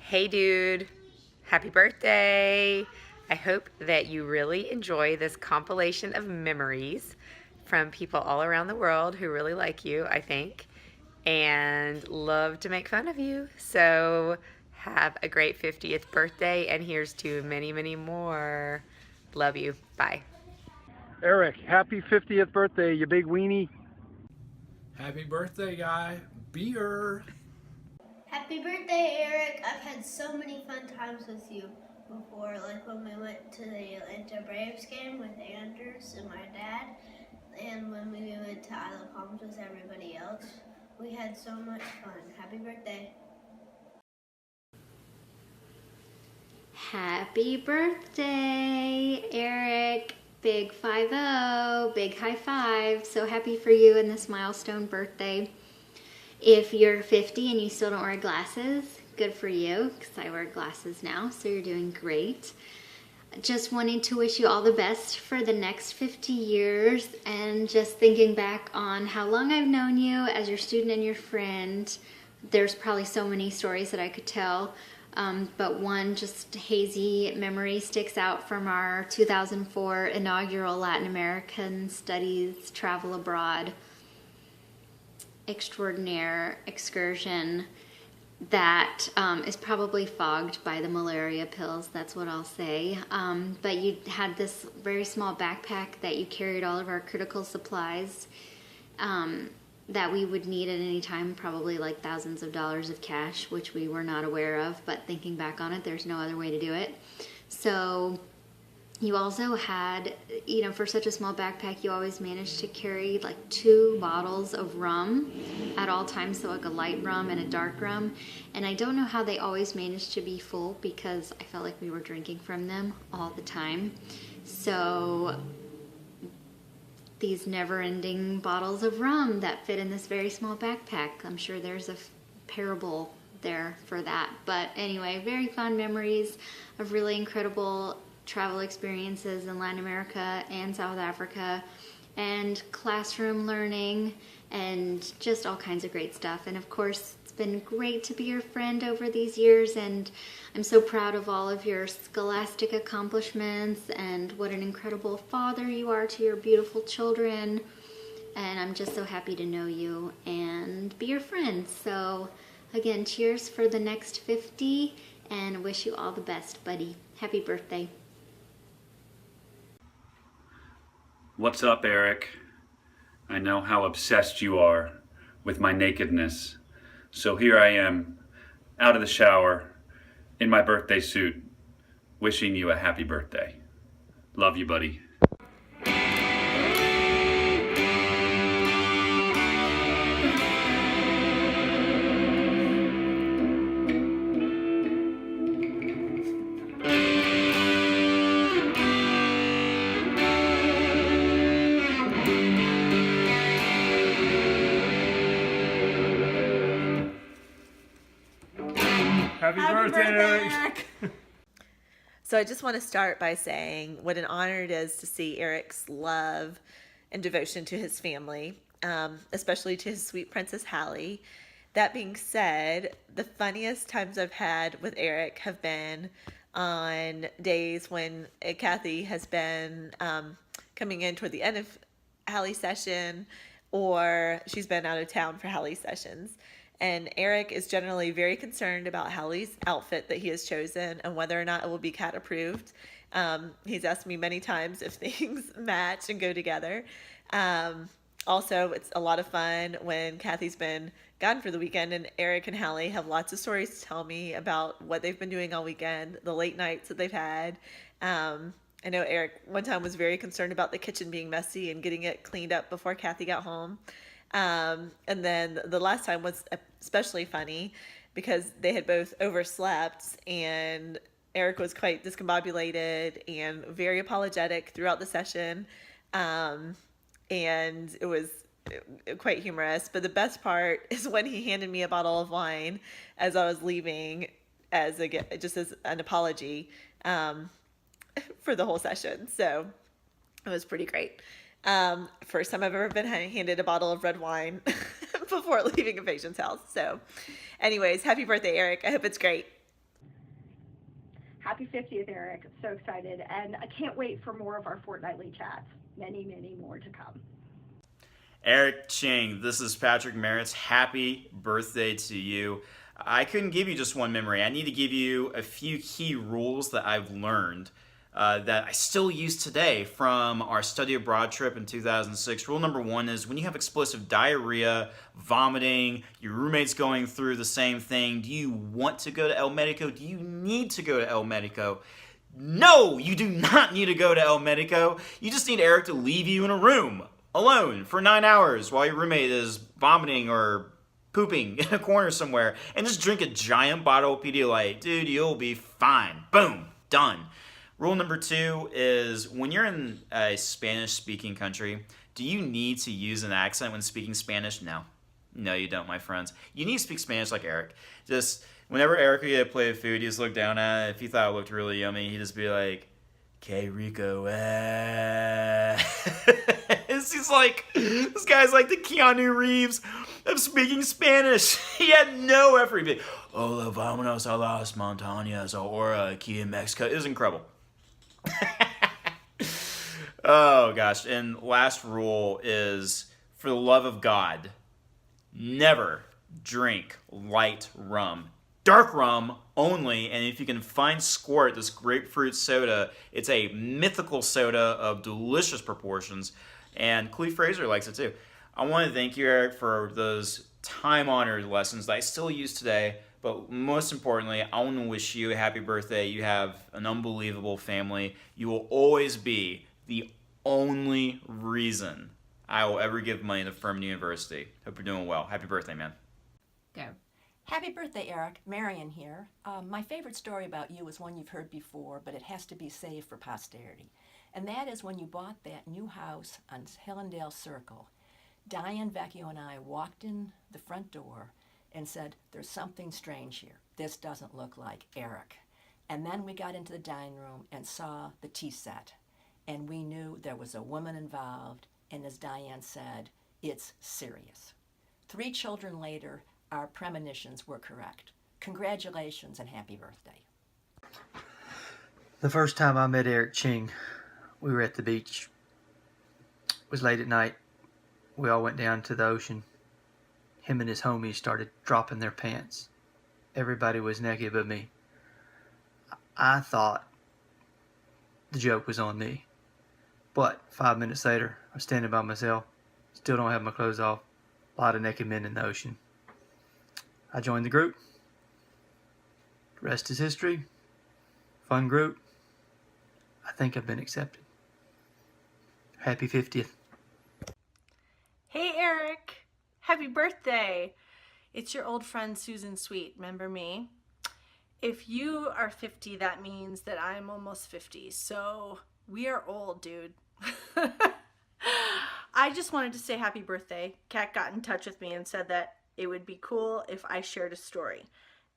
Hey dude, happy birthday. I hope that you really enjoy this compilation of memories from people all around the world who really like you, I think, and love to make fun of you. So have a great 50th birthday, and here's to many, many more. Love you. Bye. Erik, happy 50th birthday, you big weenie. Happy birthday, guy. Beer. Happy birthday, Eric. I've had so many fun times with you before, like when we went to the Atlanta Braves game with Anders and my dad, and when we went to Isle of Palms with everybody else. We had so much fun. Happy birthday. Happy birthday, Eric. Big 50, big high five. So happy for you in this milestone birthday. If you're 50 and you still don't wear glasses, good for you, because I wear glasses now, so you're doing great. Just wanting to wish you all the best for the next 50 years, and just thinking back on how long I've known you as your student and your friend. There's probably so many stories that I could tell, but one just hazy memory sticks out from our 2004 inaugural Latin American Studies Travel Abroad extraordinaire excursion that is probably fogged by the malaria pills, that's what I'll say. But you had this very small backpack that you carried all of our critical supplies that we would need at any time, probably like thousands of dollars of cash, which we were not aware of, but thinking back on it, there's no other way to do it. So you also had, for such a small backpack, you always managed to carry like 2 bottles of rum at all times, so like a light rum and a dark rum. And I don't know how they always managed to be full, because I felt like we were drinking from them all the time. So these never-ending bottles of rum that fit in this very small backpack, I'm sure there's a parable there for that. But anyway, very fond memories of really incredible travel experiences in Latin America and South Africa, and classroom learning, and just all kinds of great stuff. And of course, it's been great to be your friend over these years, and I'm so proud of all of your scholastic accomplishments and what an incredible father you are to your beautiful children. And I'm just so happy to know you and be your friend. So again, cheers for the next 50, and wish you all the best, buddy. Happy birthday. What's up, Erik? I know how obsessed you are with my nakedness. So here I am, out of the shower, in my birthday suit, wishing you a happy birthday. Love you, buddy. Happy birthday, Eric. So I just want to start by saying what an honor it is to see Eric's love and devotion to his family, especially to his sweet Princess Hallie. That being said, the funniest times I've had with Erik have been on days when Kathy has been coming in toward the end of Hallie's session, or she's been out of town for Hallie's sessions. And Erik is generally very concerned about Hallie's outfit that he has chosen and whether or not it will be cat approved. He's asked me many times if things match and go together. Also, it's a lot of fun when Kathy's been gone for the weekend, and Erik and Hallie have lots of stories to tell me about what they've been doing all weekend, the late nights that they've had. I know Erik one time was very concerned about the kitchen being messy and getting it cleaned up before Kathy got home. And then the last time was especially funny because they had both overslept, and Erik was quite discombobulated and very apologetic throughout the session. And it was quite humorous. But the best part is when he handed me a bottle of wine as I was leaving, as just as an apology for the whole session. So it was pretty great. First time I've ever been handed a bottle of red wine before leaving a patient's house. So anyways, happy birthday, Erik. I hope it's great. Happy 50th, Eric. I'm so excited. And I can't wait for more of our fortnightly chats. Many, many more to come. Erik Ching, this is Patrick Merritt's. Happy birthday to you. I couldn't give you just one memory. I need to give you a few key rules that I've learned that I still use today from our study abroad trip in 2006. Rule number 1 is when you have explosive diarrhea, vomiting, your roommate's going through the same thing, do you want to go to El Medico? Do you need to go to El Medico? No, you do not need to go to El Medico. You just need Erik to leave you in a room alone for 9 hours while your roommate is vomiting or pooping in a corner somewhere, and just drink a giant bottle of Pedialyte. Dude, you'll be fine. Boom, done. Rule number 2 is when you're in a Spanish-speaking country, do you need to use an accent when speaking Spanish? No. No, you don't, my friends. You need to speak Spanish like Erik. Just whenever Erik would get a plate of food, he just look down at it. If he thought it looked really yummy, he'd just be like, Que rico, He's like, this guy's like the Keanu Reeves of speaking Spanish. He had no effort. He'd be, hola, vámonos a las montañas, ahora aquí en Mexico. It was incredible. Oh, gosh. And last rule is, for the love of God, never drink light rum. Dark rum only, and if you can find Squirt, this grapefruit soda, it's a mythical soda of delicious proportions, and Cleve Fraser likes it too. I want to thank you, Erik, for those time-honored lessons that I still use today, but most importantly, I want to wish you a happy birthday. You have an unbelievable family. You will always be the only reason I will ever give money to Furman University. Hope you're doing well. Happy birthday, man. Go. Happy birthday, Erik. Marion here. My favorite story about you is one you've heard before, but it has to be saved for posterity. And that is when you bought that new house on Hillendale Circle. Diane Vecchio and I walked in the front door and said, there's something strange here. This doesn't look like Erik. And then we got into the dining room and saw the tea set. And we knew there was a woman involved. And as Diane said, it's serious. 3 children later, our premonitions were correct. Congratulations and happy birthday. The first time I met Erik Ching, we were at the beach. It was late at night. We all went down to the ocean. Him and his homies started dropping their pants. Everybody was naked but me. I thought the joke was on me. But 5 minutes later, I'm standing by myself. Still don't have my clothes off. A lot of naked men in the ocean. I joined the group. The rest is history. Fun group. I think I've been accepted. Happy 50th. Hey Erik, happy birthday. It's your old friend Susan Sweet, remember me? If you are 50, that means that I'm almost 50, so we are old, dude. I just wanted to say happy birthday. Kat got in touch with me and said that it would be cool if I shared a story.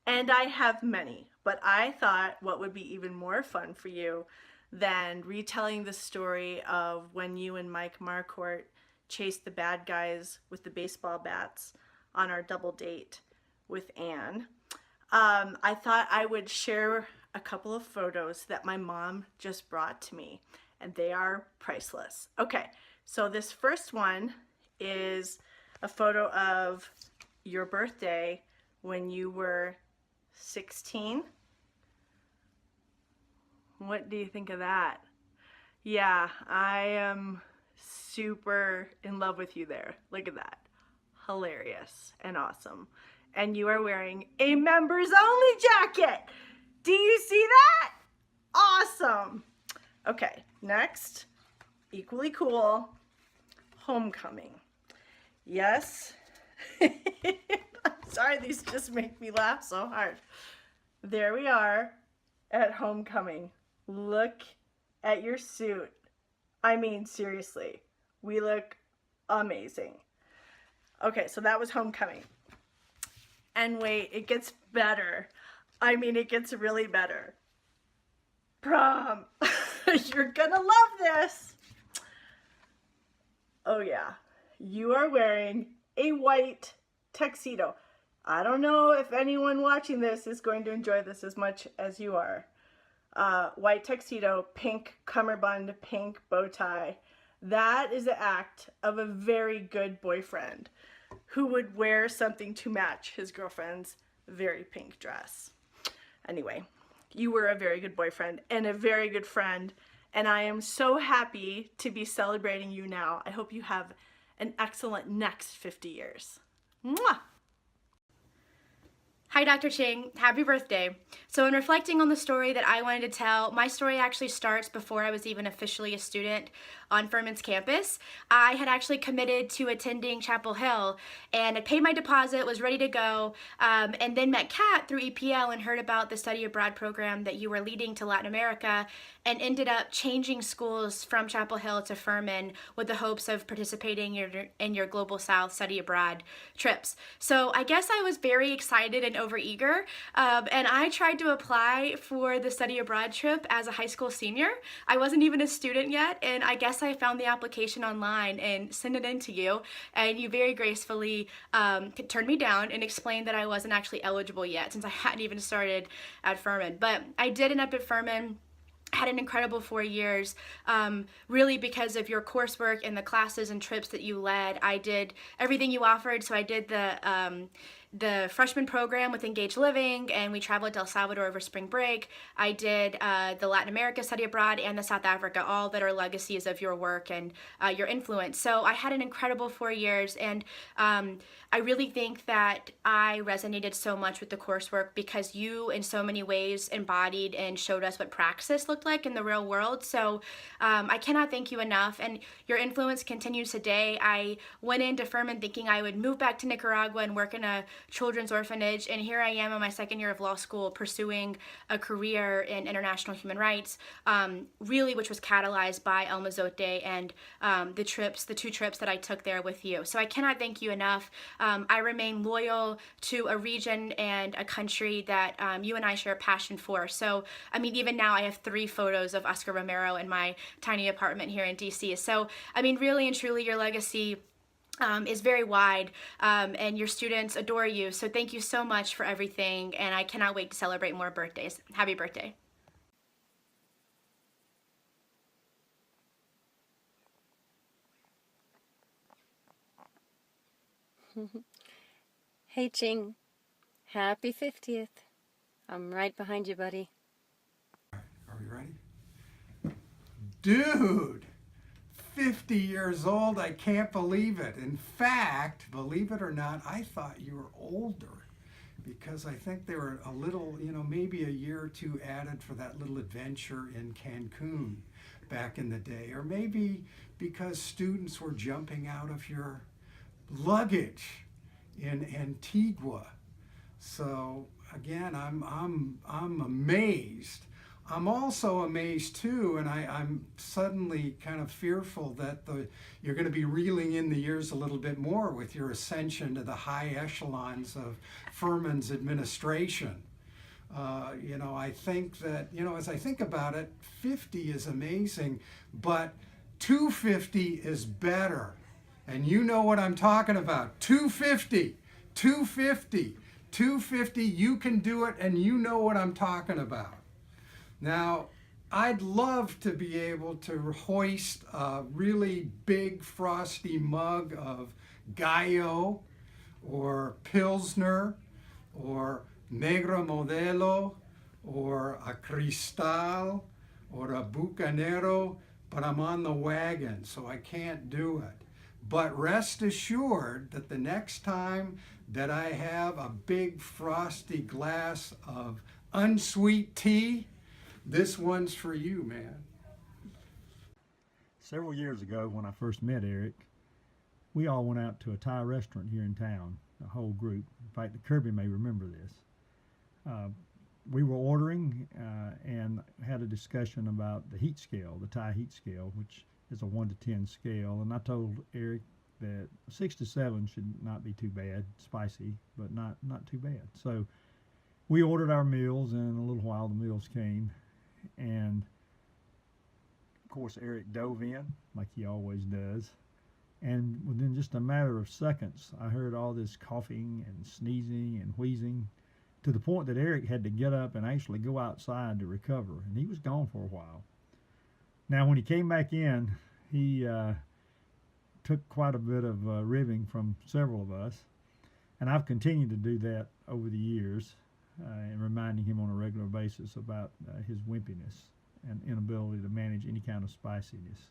And I have many, but I thought what would be even more fun for you than retelling the story of when you and Mike Marcourt chased the bad guys with the baseball bats on our double date with Anne. I thought I would share a couple of photos that my mom just brought to me, and they are priceless. Okay, so this first one is a photo of your birthday when you were 16. What do you think of that? Yeah, I am super in love with you there. Look at that. Hilarious and awesome. And you are wearing a members only jacket. Do you see that? Awesome. Okay, next, equally cool, homecoming. Yes. I'm sorry, these just make me laugh so hard. There we are at homecoming. Look at your suit. I mean, seriously, we look amazing. Okay, so that was homecoming. And wait, it gets better. I mean, it gets really better. Prom. You're gonna love this. Oh yeah, you are wearing a white tuxedo. I don't know if anyone watching this is going to enjoy this as much as you are. white tuxedo, pink cummerbund, pink bow tie. That is the act of a very good boyfriend who would wear something to match his girlfriend's very pink dress. Anyway, you were a very good boyfriend and a very good friend, and I am so happy to be celebrating you now. I hope you have an excellent next 50 years. Mwah! Hi, Dr. Ching. Happy birthday. So in reflecting on the story that I wanted to tell, my story actually starts before I was even officially a student on Furman's campus. I had actually committed to attending Chapel Hill and I paid my deposit, was ready to go, and then met Kat through EPL and heard about the study abroad program that you were leading to Latin America and ended up changing schools from Chapel Hill to Furman with the hopes of participating in your Global South study abroad trips. So I guess I was very excited and overeager, and I tried to apply for the study abroad trip as a high school senior. I wasn't even a student yet, and I guess I found the application online and sent it in to you, and you very gracefully turned me down and explained that I wasn't actually eligible yet since I hadn't even started at Furman. But I did end up at Furman. Had an incredible 4 years, really because of your coursework and the classes and trips that you led. I did everything you offered, so I did the freshman program with Engaged Living, and we traveled to El Salvador over spring break. I did the Latin America study abroad and the South Africa, all that are legacies of your work and your influence. So I had an incredible 4 years, and I really think that I resonated so much with the coursework because you in so many ways embodied and showed us what praxis looked like in the real world. So I cannot thank you enough, and your influence continues today. I went into Furman thinking I would move back to Nicaragua and work in a children's orphanage, and here I am in my second year of law school pursuing a career in international human rights, really which was catalyzed by El Mozote and the two trips that I took there with you. So I cannot thank you enough. I remain loyal to a region and a country that you and I share a passion for. So, I mean, even now I have 3 photos of Oscar Romero in my tiny apartment here in DC. So, I mean, really and truly your legacy is very wide, and your students adore you. So thank you so much for everything, and I cannot wait to celebrate more birthdays. Happy birthday. Hey, Ching. Happy 50th. I'm right behind you, buddy. Are we ready? Dude! 50 years old, I can't believe it. In fact, believe it or not, I thought you were older because I think they were a little, maybe a year or 2 added for that little adventure in Cancun back in the day. Or maybe because students were jumping out of your luggage in Antigua. So again, I'm amazed. I'm also amazed too, and I'm suddenly kind of fearful that you're going to be reeling in the years a little bit more with your ascension to the high echelons of Furman's administration. I think that, as I think about it, 50 is amazing, but 250 is better. And you know what I'm talking about. 250, 250, 250, you can do it, and you know what I'm talking about. Now, I'd love to be able to hoist a really big frosty mug of Gallo or Pilsner or Negro Modelo or a Cristal or a Bucanero, but I'm on the wagon, so I can't do it. But rest assured that the next time that I have a big frosty glass of unsweet tea, this one's for you, man. Several years ago when I first met Erik, we all went out to a Thai restaurant here in town, the whole group. In fact, Kirby may remember this. We were ordering and had a discussion about the heat scale, the Thai heat scale, which is a 1 to 10 scale. And I told Erik that 6 to 7 should not be too bad, spicy, but not too bad. So we ordered our meals, and in a little while the meals came. And of course Erik dove in like he always does, and within just a matter of seconds I heard all this coughing and sneezing and wheezing, to the point that Erik had to get up and actually go outside to recover, and he was gone for a while. Now, when he came back in, he took quite a bit of ribbing from several of us, and I've continued to do that over the years, and reminding him on a regular basis about his wimpiness and inability to manage any kind of spiciness.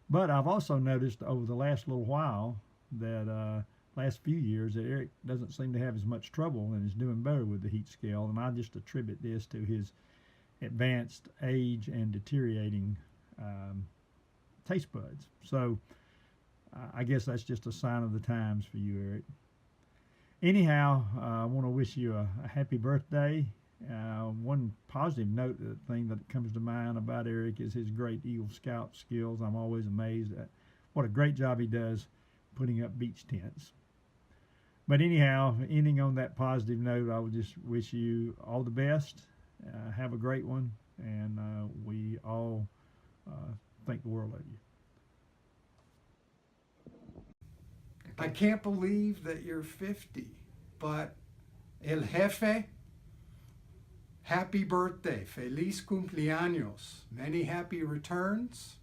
But I've also noticed over the last little while that last few years that Erik doesn't seem to have as much trouble and is doing better with the heat scale, and I just attribute this to his advanced age and deteriorating taste buds. So I guess that's just a sign of the times for you, Erik. Anyhow, I want to wish you a happy birthday. One positive note, the thing that comes to mind about Erik is his great Eagle Scout skills. I'm always amazed at what a great job he does putting up beach tents. But anyhow, ending on that positive note, I would just wish you all the best. Have a great one, and we all think the world of you. I can't believe that you're 50, but El Jefe, happy birthday, feliz cumpleaños, many happy returns,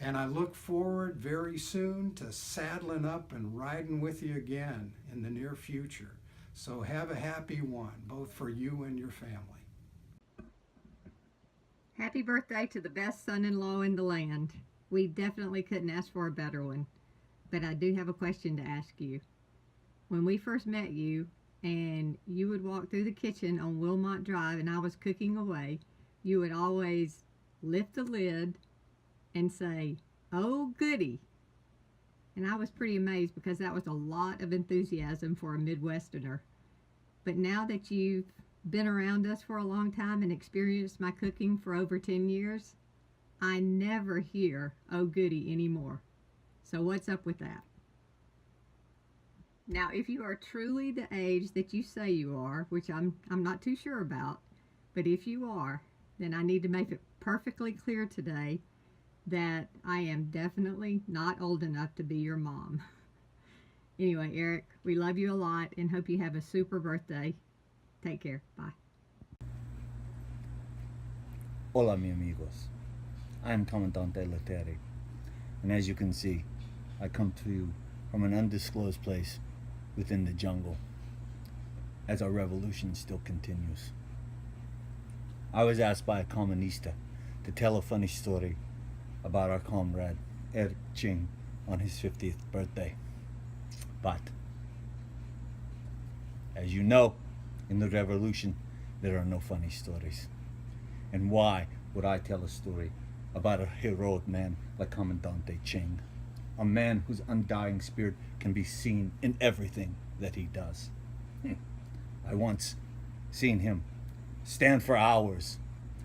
and I look forward very soon to saddling up and riding with you again in the near future. So have a happy one, both for you and your family. Happy birthday to the best son-in-law in the land. We definitely couldn't ask for a better one. But I do have a question to ask you. When we first met you, and you would walk through the kitchen on Wilmot Drive and I was cooking away, you would always lift the lid and say, "Oh, goody." And I was pretty amazed because that was a lot of enthusiasm for a Midwesterner. But now that you've been around us for a long time and experienced my cooking for over 10 years, I never hear "oh, goody" anymore. So what's up with that? Now, if you are truly the age that you say you are, which I'm not too sure about, but if you are, then I need to make it perfectly clear today that I am definitely not old enough to be your mom. Anyway, Erik, we love you a lot and hope you have a super birthday. Take care. Bye. Hola, mi amigos. I'm Comandante Leteri, and as you can see, I come to you from an undisclosed place within the jungle as our revolution still continues. I was asked by a comunista to tell a funny story about our comrade Erik Ching on his 50th birthday. But, as you know, in the revolution, there are no funny stories. And why would I tell a story about a heroic man like Comandante Ching? A man whose undying spirit can be seen in everything that he does. I once seen him stand for hours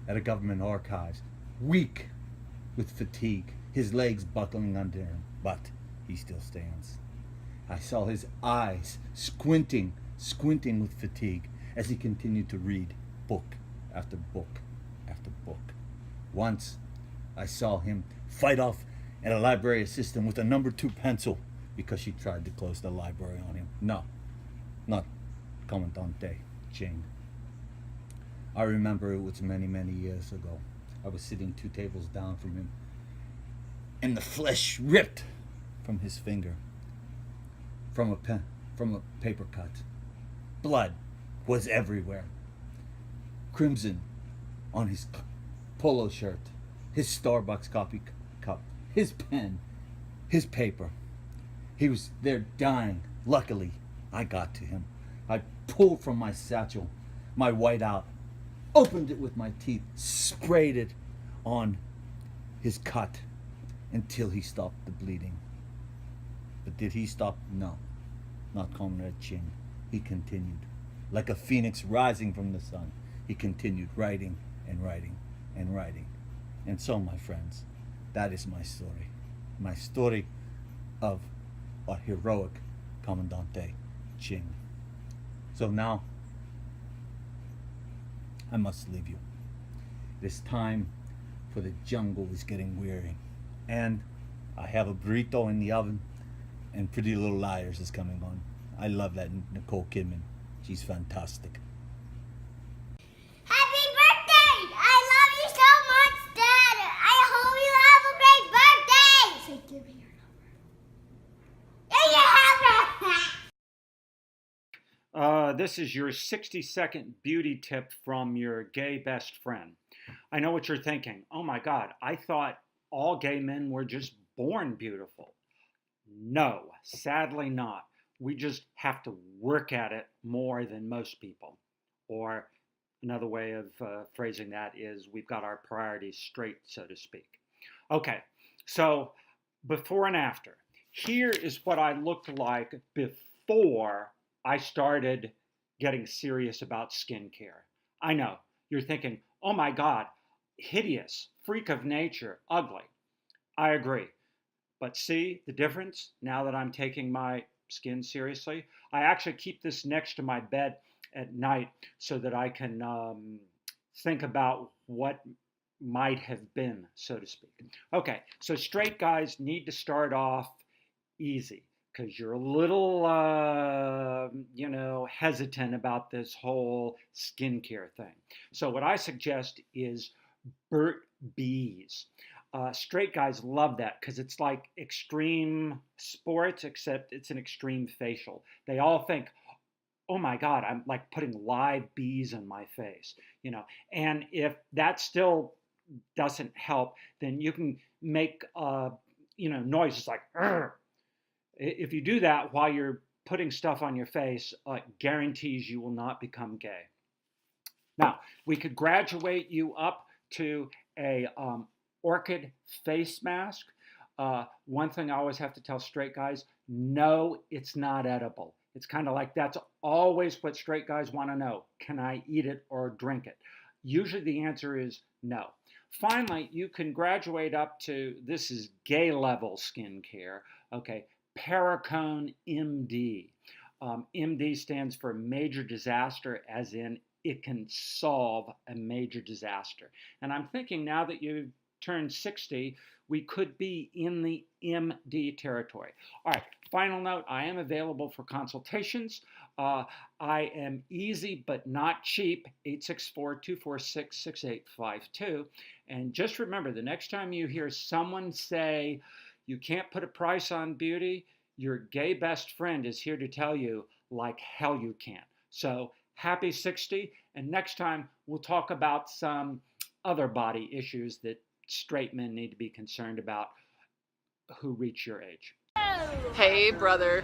at a government archives, weak with fatigue, his legs buckling under him, but he still stands. I saw his eyes squinting with fatigue as he continued to read book after book after book. Once I saw him fight off at a library assistant with a number 2 pencil because she tried to close the library on him. No, not Comandante Ching. I remember it was many, many years ago. I was sitting 2 tables down from him, and the flesh ripped from his finger from a paper cut. Blood was everywhere. Crimson on his polo shirt, his Starbucks coffee cup, his pen, his paper. He was there dying. Luckily, I got to him. I pulled from my satchel my whiteout, opened it with my teeth, sprayed it on his cut until he stopped the bleeding. But did he stop? No, not Comrade Ching. He continued. Like a phoenix rising from the sun, he continued writing and writing and writing. And so, my friends, that is my story. My story of a heroic Comandante Ching. So now, I must leave you. It is time, for the jungle is getting weary. And I have a burrito in the oven, and Pretty Little Liars is coming on. I love that Nicole Kidman She's fantastic. Happy birthday! I love you so much, Dad. I hope you have a great birthday. Say, give me your number. Yeah, you have it. This is your 60-second beauty tip from your gay best friend. I know what you're thinking. Oh my God, I thought all gay men were just born beautiful. No, sadly not. We just have to work at it more than most people. Or another way of phrasing that is we've got our priorities straight, so to speak. Okay, so before and after. Here is what I looked like before I started getting serious about skincare. I know, you're thinking, oh my God, hideous, freak of nature, ugly. I agree. But see the difference now that I'm taking my skin seriously? I actually keep this next to my bed at night so that I can think about what might have been, so to speak. Okay, so straight guys need to start off easy because you're a little, hesitant about this whole skincare thing. So what I suggest is Burt Bees. Straight guys love that because it's like extreme sports, except it's an extreme facial. They all think, oh my God, I'm like putting live bees on my face, And if that still doesn't help, then you can make, noises like, "Rrr." If you do that while you're putting stuff on your face, guarantees you will not become gay. Now, we could graduate you up to a orchid face mask. One thing I always have to tell straight guys, no, it's not edible. It's kind of like that's always what straight guys want to know. Can I eat it or drink it? Usually the answer is no. Finally, you can graduate up to, this is gay level skincare, okay, Paracone MD. MD stands for major disaster, as in it can solve a major disaster. And I'm thinking now that you've turned 60, we could be in the MD territory. All right, final note, I am available for consultations. I am easy but not cheap, 864-246-6852. And just remember, the next time you hear someone say, you can't put a price on beauty, your gay best friend is here to tell you, like hell you can't. So happy 60, and next time we'll talk about some other body issues that straight men need to be concerned about who reach your age. Hey brother,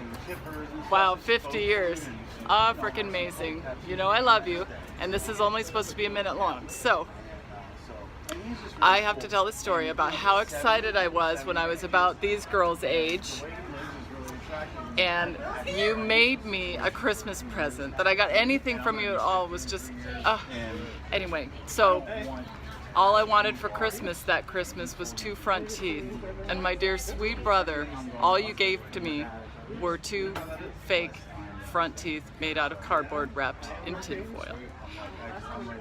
wow, 50 years, freaking amazing. You know I love you, and this is only supposed to be a minute long, so I have to tell the story about how excited I was when I was about these girls' age, and you made me a Christmas present. That I got anything from you at all was just, anyway, so all I wanted for Christmas that Christmas was 2 front teeth, and my dear sweet brother, all you gave to me were 2 fake front teeth made out of cardboard wrapped in tinfoil.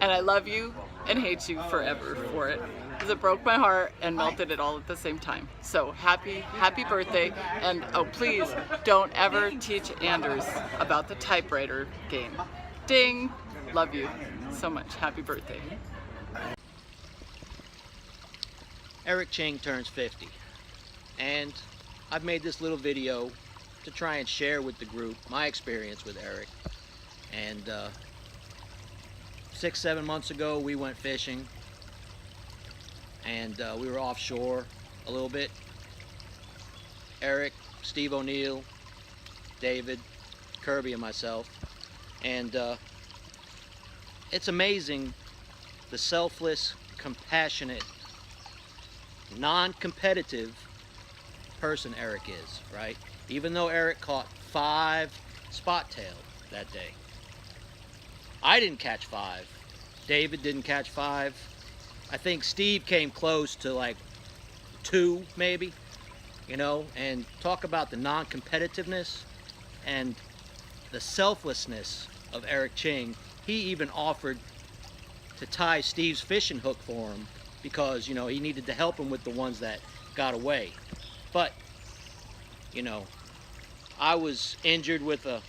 And I love you and hate you forever for it, because it broke my heart and melted it all at the same time. So happy birthday, and oh please don't ever teach Anders about the typewriter game. Ding! Love you so much. Happy birthday. Erik Ching turns 50, and I've made this little video to try and share with the group my experience with Erik. And 6-7 months ago we went fishing, and we were offshore a little bit. Erik, Steve O'Neill, David, Kirby, and myself, and it's amazing the selfless, compassionate, non-competitive person Erik is, right? Even though Erik caught 5 spot tail that day. I didn't catch 5. David didn't catch 5. I think Steve came close to like 2 maybe, and talk about the non-competitiveness and the selflessness of Erik Ching. He even offered to tie Steve's fishing hook for him because, he needed to help him with the ones that got away. But, I was injured with a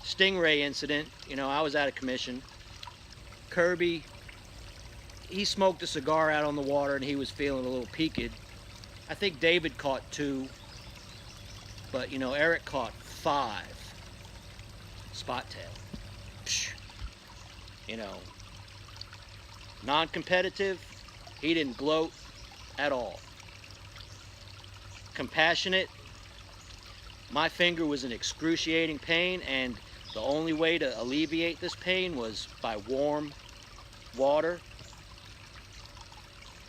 Stingray incident, you know, I was out of commission. Kirby, he smoked a cigar out on the water and he was feeling a little peaked. I think David caught 2, but you know, Erik caught 5 spot tail. Psh, you know, non-competitive, he didn't gloat at all. Compassionate, my finger was in excruciating pain, and the only way to alleviate this pain was by warm water.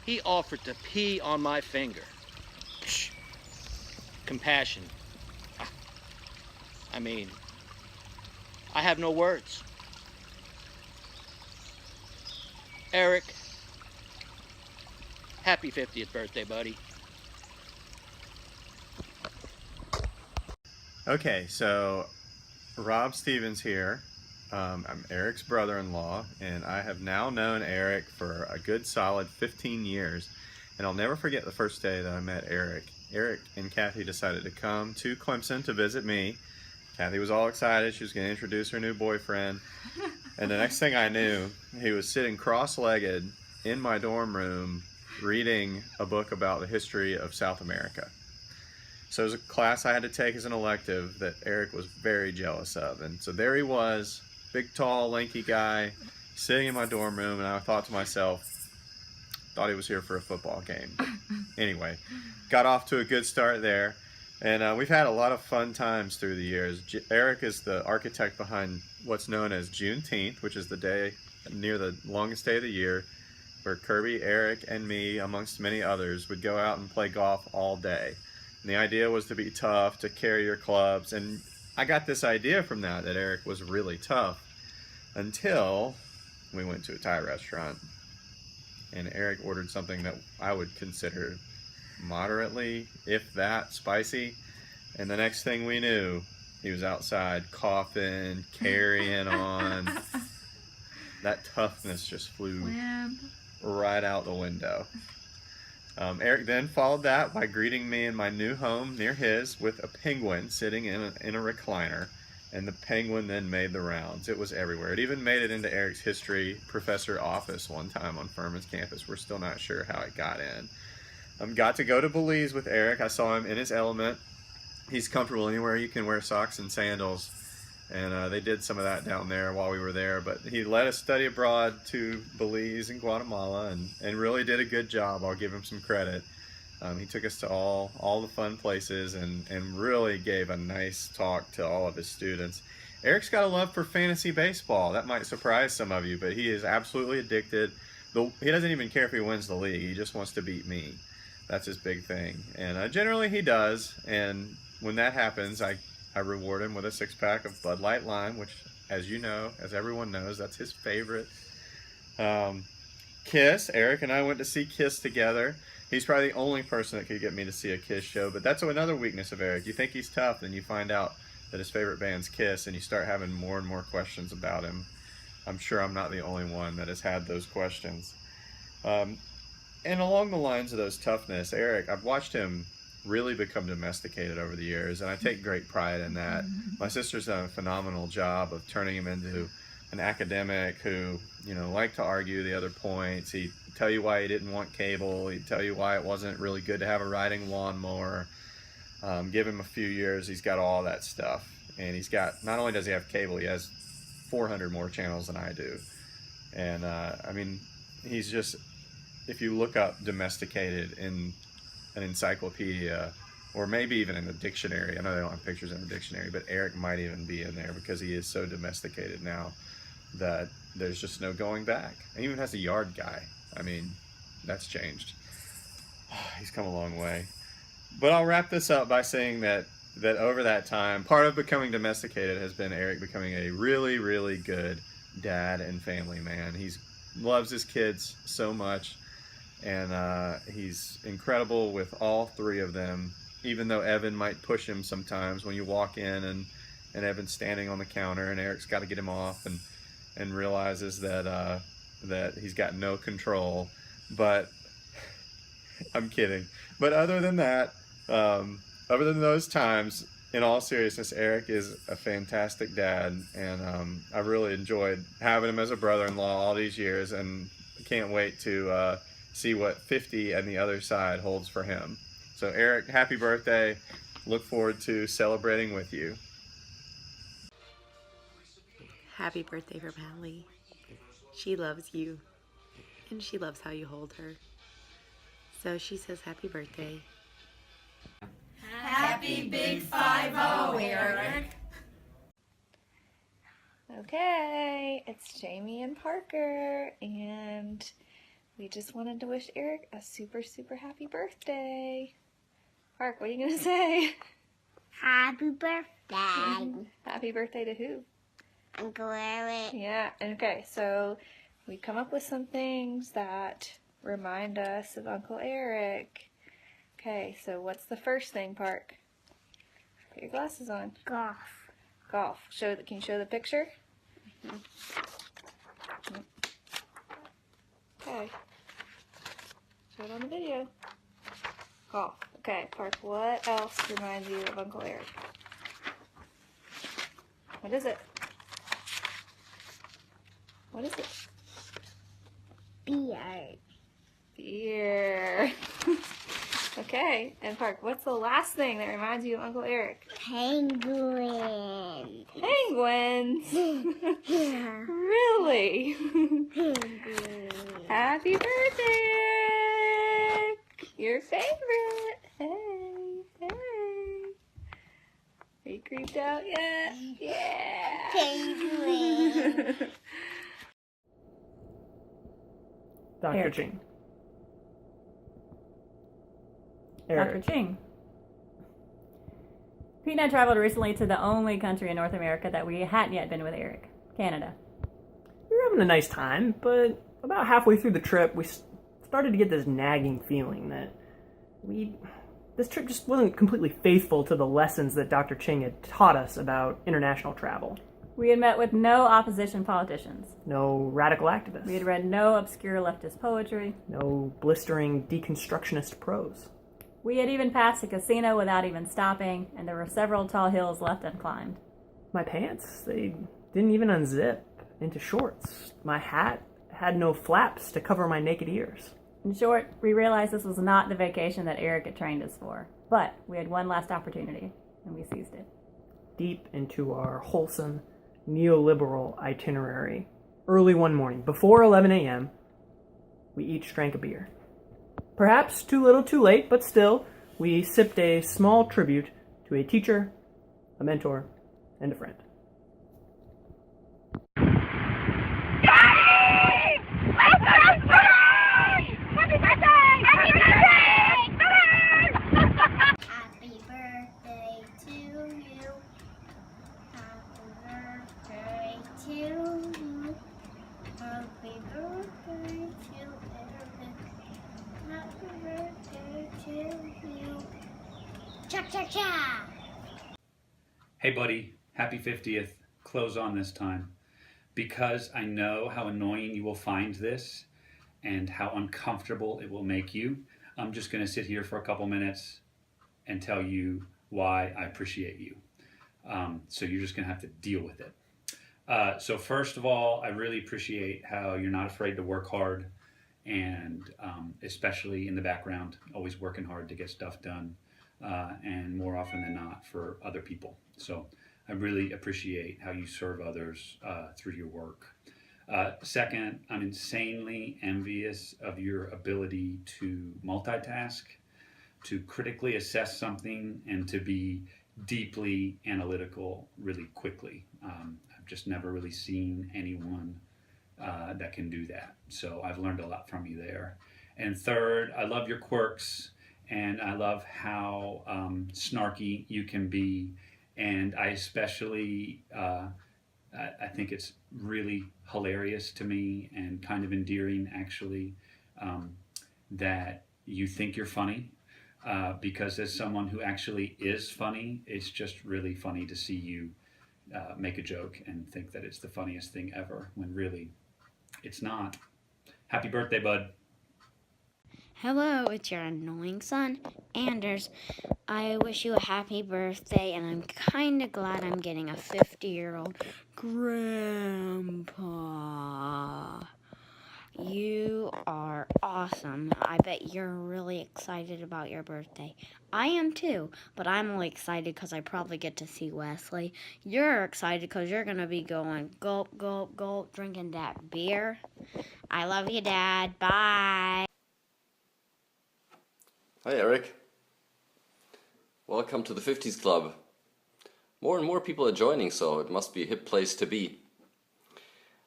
He offered to pee on my finger. Psh, compassion. I mean, I have no words. Erik, happy 50th birthday, buddy. Okay, so Rob Stevens here. I'm Erik's brother-in-law, and I have now known Erik for a good solid 15 years. And I'll never forget the first day that I met Erik. Erik and Kathy decided to come to Clemson to visit me. Kathy was all excited. She was going to introduce her new boyfriend. And the next thing I knew, he was sitting cross-legged in my dorm room reading a book about the history of South America. So it was a class I had to take as an elective that Erik was very jealous of. And so there he was, big, tall, lanky guy, sitting in my dorm room, and I thought to myself, thought he was here for a football game. But anyway, got off to a good start there. And we've had a lot of fun times through the years. Erik is the architect behind what's known as Juneteenth, which is the day near the longest day of the year, where Kirby, Erik, and me, amongst many others, would go out and play golf all day. And the idea was to be tough, to carry your clubs, and I got this idea from that Erik was really tough until we went to a Thai restaurant and Erik ordered something that I would consider moderately, if that, spicy. And the next thing we knew, he was outside coughing, carrying on. That toughness just flew right out the window. Erik then followed that by greeting me in my new home near his with a penguin sitting in a recliner, and the penguin then made the rounds. It was everywhere. It even made it into Erik's history professor office one time on Furman's campus. We're still not sure how it got in. Got to go to Belize with Erik. I saw him in his element. He's comfortable anywhere you can wear socks and sandals, and they did some of that down there while we were there, but he led us study abroad to Belize and Guatemala and really did a good job. I'll give him some credit. He took us to all the fun places and really gave a nice talk to all of his students. Erik's got a love for fantasy baseball. That might surprise some of you, but he is absolutely addicted. He doesn't even care if he wins the league. He just wants to beat me. That's his big thing. And generally he does, and when that happens, I reward him with a 6-pack of Bud Light Lime, which, as you know, as everyone knows, that's his favorite. Kiss. Erik and I went to see Kiss together. He's probably the only person that could get me to see a Kiss show, but that's another weakness of Erik. You think he's tough, then you find out that his favorite band's Kiss, and you start having more and more questions about him. I'm sure I'm not the only one that has had those questions. And along the lines of those toughness, Erik, I've watched him really become domesticated over the years, and I take great pride in that. My sister's done a phenomenal job of turning him into an academic who, liked to argue the other points. He'd tell you why he didn't want cable. He'd tell you why it wasn't really good to have a riding lawnmower. Give him a few years, he's got all that stuff. And he's got, not only does he have cable, he has 400 more channels than I do. And he's just, if you look up domesticated in an encyclopedia, or maybe even in the dictionary, I know they don't have pictures in the dictionary, but Erik might even be in there because he is so domesticated now that there's just no going back. And he even has a yard guy. That's changed. He's come a long way. But I'll wrap this up by saying that over that time, part of becoming domesticated has been Erik becoming a really, really good dad and family man. He loves his kids so much. And he's incredible with all 3 of them, even though Evan might push him sometimes when you walk in and Evan's standing on the counter and Erik's got to get him off and realizes that he's got no control. But I'm kidding. But other than that, other than those times, in all seriousness, Erik is a fantastic dad, and I've really enjoyed having him as a brother-in-law all these years, and can't wait to see what 50 and the other side holds for him. So Erik, happy birthday. Look forward to celebrating with you. Happy birthday from Hallie. She loves you, and she loves how you hold her. So she says happy birthday. Happy Big 5-0, Erik. Okay, it's Jamie and Parker, and we just wanted to wish Erik a super, super happy birthday. Park, what are you gonna say? Happy birthday. Happy birthday to who? Uncle Erik. Yeah, okay, so we come up with some things that remind us of Uncle Erik. Okay, so what's the first thing, Park? Put your glasses on. Golf. Golf. Can you show the picture? Okay. Show it on the video. Golf. Okay, Park, what else reminds you of Uncle Erik? What is it? What is it? Beer. Beer. Okay, and Park, what's the last thing that reminds you of Uncle Erik? Penguins. Penguins? Really? Happy birthday, Erik! Your favorite. Hey, hey. Are you creeped out yet? Yeah. Penguin. Dr. Ching. Dr. Ching. Pete and I traveled recently to the only country in North America that we hadn't yet been with Erik, Canada. We were having a nice time, but about halfway through the trip, we started to get this nagging feeling that this trip just wasn't completely faithful to the lessons that Dr. Ching had taught us about international travel. We had met with no opposition politicians. No radical activists. We had read no obscure leftist poetry. No blistering deconstructionist prose. We had even passed a casino without even stopping, and there were several tall hills left unclimbed. My pants, they didn't even unzip into shorts. My hat had no flaps to cover my naked ears. In short, we realized this was not the vacation that Erik had trained us for. But we had one last opportunity, and we seized it. Deep into our wholesome, neoliberal itinerary, early one morning, before 11 a.m., we each drank a beer. Perhaps too little too late, but still, we sipped a small tribute to a teacher, a mentor, and a friend. Happy birthday to you. Happy birthday to you. Happy birthday to Erik. Happy birthday to you. Cha cha cha. Hey buddy, happy 50th. Close on this time. Because I know how annoying you will find this and how uncomfortable it will make you, I'm just going to sit here for a couple minutes and tell you why I appreciate you. So you're just going to have to deal with it. So first of all, I really appreciate how you're not afraid to work hard, and especially in the background, always working hard to get stuff done, and more often than not for other people. So I really appreciate how you serve others through your work. Second, I'm insanely envious of your ability to multitask, to critically assess something, and to be deeply analytical really quickly. I've just never really seen anyone that can do that. So I've learned a lot from you there. And third, I love your quirks, and I love how snarky you can be. And I especially, I think it's really hilarious to me and kind of endearing actually, that you think you're funny, because as someone who actually is funny, it's just really funny to see you make a joke and think that it's the funniest thing ever, when really it's not. Happy birthday, bud. Hello, it's your annoying son, Anders. I wish you a happy birthday, and I'm kind of glad I'm getting a 50-year-old grandpa. You are awesome. I bet you're really excited about your birthday. I am too, but I'm only excited because I probably get to see Wesley. You're excited because you're going to be going gulp, gulp, gulp, drinking that beer. I love you, Dad. Bye. Hi, Erik. Welcome to the 50s Club. More and more people are joining, so it must be a hip place to be.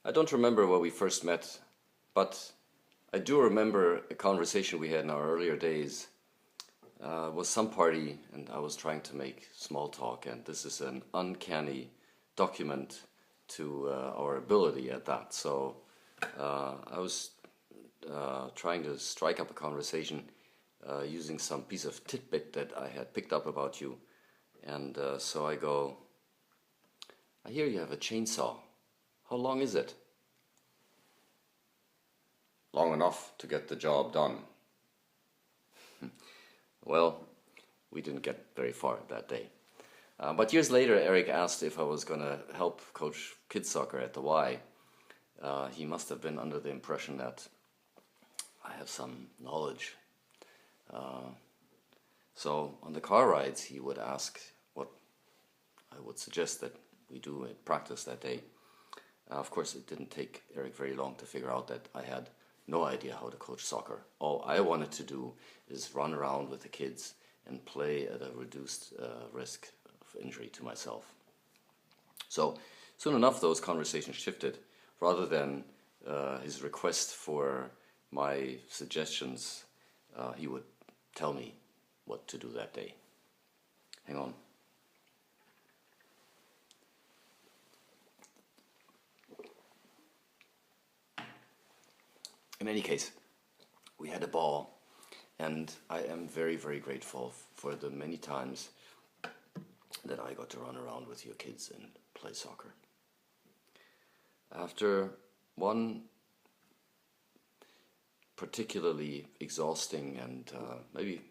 I don't remember where we first met, but I do remember a conversation we had in our earlier days. It was some party, and I was trying to make small talk, and this is an uncanny document to our ability at that. So I was trying to strike up a conversation using some piece of tidbit that I had picked up about you. And so I go, I hear you have a chainsaw. How long is it? Long enough to get the job done. Well, we didn't get very far that day. But years later, Erik asked if I was going to help coach kids soccer at the Y. He must have been under the impression that I have some knowledge. So on the car rides, he would ask what I would suggest that we do at practice that day. Of course, it didn't take Erik very long to figure out that I had no idea how to coach soccer. All I wanted to do is run around with the kids and play at a reduced risk of injury to myself. So soon enough, those conversations shifted. Rather than his request for my suggestions, he would tell me what to do that day. Hang on. In any case, we had a ball, and I am very, very grateful for the many times that I got to run around with your kids and play soccer. After one particularly exhausting and maybe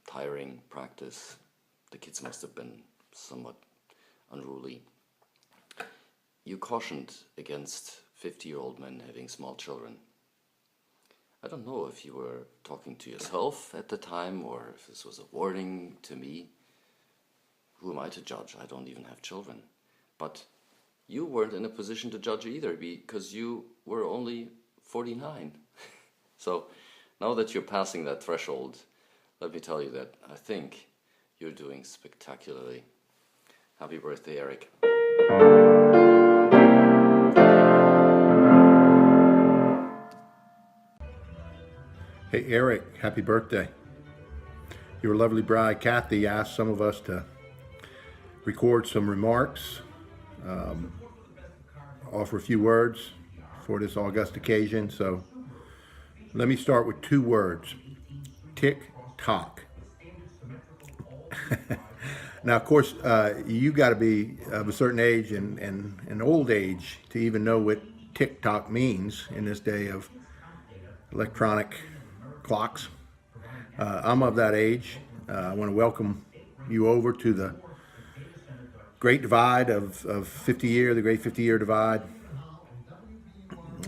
tiring practice, the kids must have been somewhat unruly. You cautioned against 50-year-old men having small children. I don't know if you were talking to yourself at the time or if this was a warning to me. Who am I to judge? I don't even have children. But you weren't in a position to judge either because you were only 49. So now that you're passing that threshold, let me tell you that I think you're doing spectacularly. Happy birthday, Erik. Hey, Erik, happy birthday. Your lovely bride, Kathy, asked some of us to record some remarks, offer a few words for this august occasion. So let me start with 2 words, tick-tock. Now, of course, you got to be of a certain age and an old age to even know what tick-tock means in this day of electronic clocks. I'm of that age. I want to welcome you over to the great divide of 50 year, the great 50-year divide.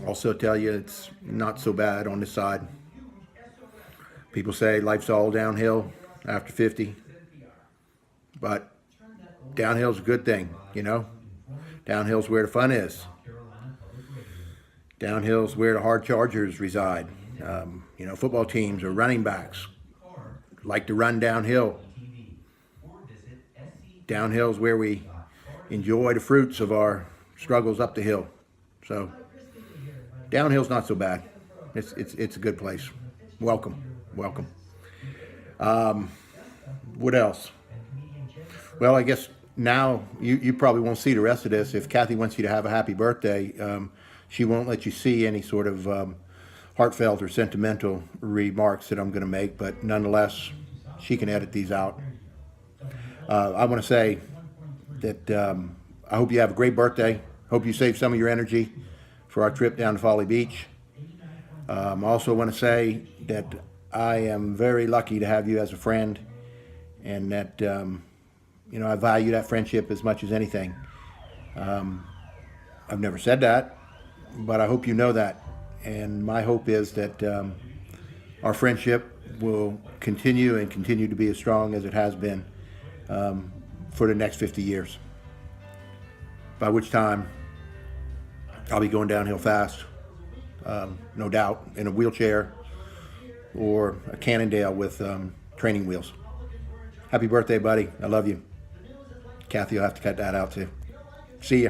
Also tell you it's not so bad on this side. People say life's all downhill after 50, but downhill's a good thing, you know? Downhill's where the fun is. Downhill's where the hard chargers reside. You know, football teams or running backs like to run downhill. Downhill's where we enjoy the fruits of our struggles up the hill. So downhill's not so bad. It's a good place. Welcome. What else? Well, I guess now you probably won't see the rest of this. If Kathy wants you to have a happy birthday, she won't let you see any sort of heartfelt or sentimental remarks that I'm going to make, but nonetheless, she can edit these out. I want to say that I hope you have a great birthday. Hope you save some of your energy for our trip down to Folly Beach. I also want to say that I am very lucky to have you as a friend, and that I value that friendship as much as anything. I've never said that, but I hope you know that. And my hope is that our friendship will continue and continue to be as strong as it has been for the next 50 years. By which time I'll be going downhill fast, no doubt, in a wheelchair or a Cannondale with training wheels. Happy birthday, buddy. I love you. Kathy, you'll have to cut that out too. See ya.